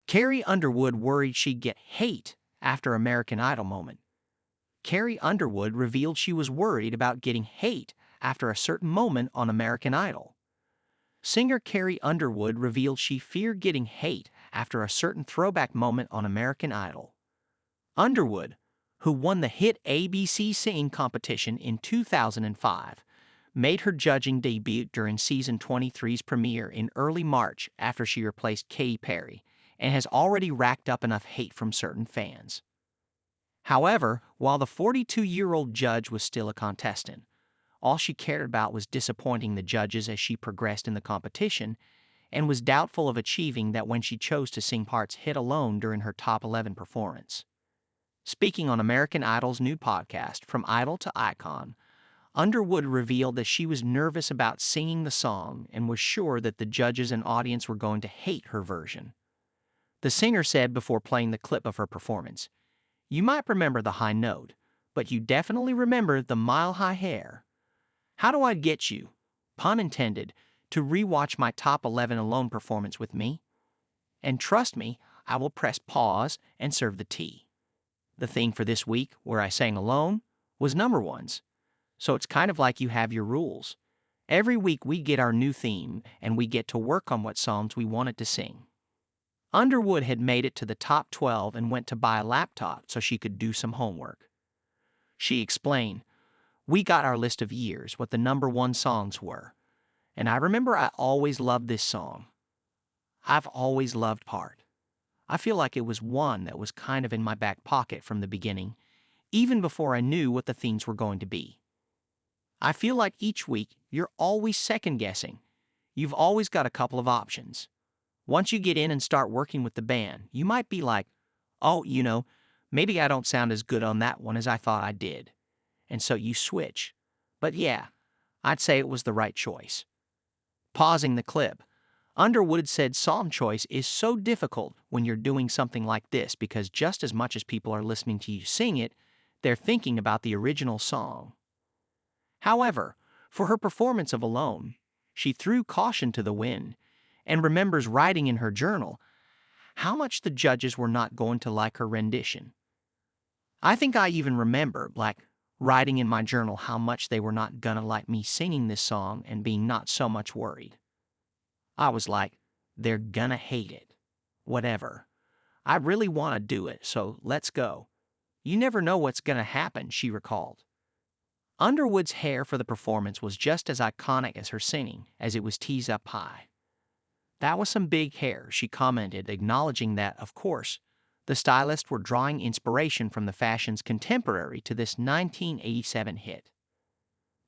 Carrie Underwood worried she'd get hate after American Idol moment. Carrie Underwood revealed she was worried about getting hate after a certain moment on American Idol. Singer Carrie Underwood revealed she feared getting hate after a certain throwback moment on American Idol. Underwood, who won the hit ABC singing competition in 2005, made her judging debut during season 23's premiere in early March after she replaced Katy Perry, and has already racked up enough hate from certain fans. However, while the 42-year-old judge was still a contestant, all she cared about was disappointing the judges as she progressed in the competition, and was doubtful of achieving that when she chose to sing parts hit alone during her top 11 performance. Speaking on American Idol's new podcast, From Idol to Icon, Underwood revealed that she was nervous about singing the song and was sure that the judges and audience were going to hate her version. The singer said before playing the clip of her performance, "You might remember the high note, but you definitely remember the mile-high hair. How do I get you, pun intended, to rewatch my top 11 alone performance with me? And trust me, I will press pause and serve the tea." The theme for this week, where I sang alone, was number ones. So it's kind of like you have your rules. Every week we get our new theme, and we get to work on what songs we wanted to sing. Underwood had made it to the top 12 and went to buy a laptop so she could do some homework. She explained, "We got our list of years, what the number one songs were. And I remember I always loved this song. I've always loved Part. I feel like it was one that was kind of in my back pocket from the beginning, even before I knew what the themes were going to be. I feel like each week you're always second-guessing. You've always got a couple of options. Once you get in and start working with the band, you might be like, oh, maybe I don't sound as good on that one as I thought I did. And so you switch. But yeah, I'd say it was the right choice." Pausing the clip, Underwood said song choice is so difficult when you're doing something like this because just as much as people are listening to you sing it, they're thinking about the original song. However, for her performance of Alone, she threw caution to the wind and remembers writing in her journal how much the judges were not going to like her rendition. "I think I even remember, writing in my journal how much they were not gonna like me singing this song and being not so much worried. I was like, they're gonna hate it. Whatever. I really want to do it, so let's go. You never know what's gonna happen," she recalled. Underwood's hair for the performance was just as iconic as her singing, as it was teased up high. "That was some big hair," she commented, acknowledging that, of course, the stylists were drawing inspiration from the fashions contemporary to this 1987 hit.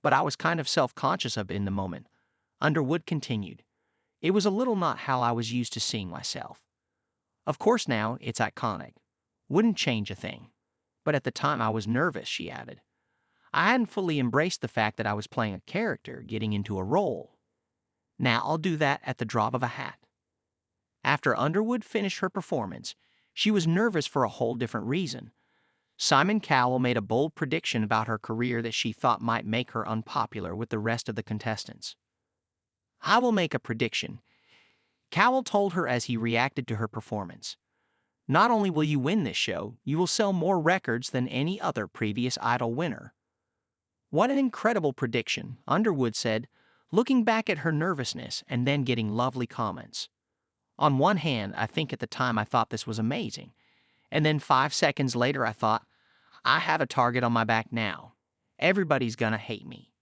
"But I was kind of self-conscious of it in the moment," Underwood continued. "It was a little not how I was used to seeing myself. Of course now, it's iconic. Wouldn't change a thing. But at the time I was nervous," she added. "I hadn't fully embraced the fact that I was playing a character, getting into a role. Now I'll do that at the drop of a hat." After Underwood finished her performance, she was nervous for a whole different reason. Simon Cowell made a bold prediction about her career that she thought might make her unpopular with the rest of the contestants. "I will make a prediction," Cowell told her as he reacted to her performance. "Not only will you win this show, you will sell more records than any other previous Idol winner." "What an incredible prediction," Underwood said, looking back at her nervousness and then getting lovely comments. "On one hand, I think at the time I thought this was amazing. And then 5 seconds later I thought, I have a target on my back now. Everybody's gonna hate me."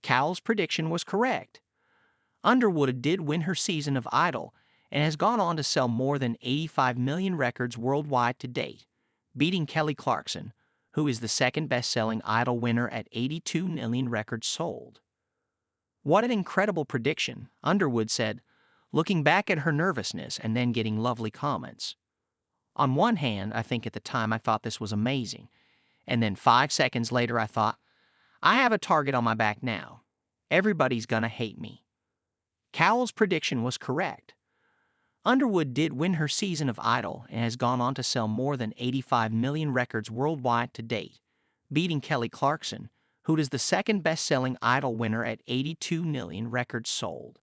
Cowell's prediction was correct. Underwood did win her season of Idol and has gone on to sell more than 85 million records worldwide to date, beating Kelly Clarkson, who is the second best-selling Idol winner at 82 million records sold. "What an incredible prediction," Underwood said, looking back at her nervousness and then getting lovely comments. "On one hand, I think at the time I thought this was amazing. And then 5 seconds later I thought, I have a target on my back now. Everybody's gonna hate me." Cowell's prediction was correct. Underwood did win her season of Idol and has gone on to sell more than 85 million records worldwide to date, beating Kelly Clarkson, who is the second best-selling Idol winner at 82 million records sold.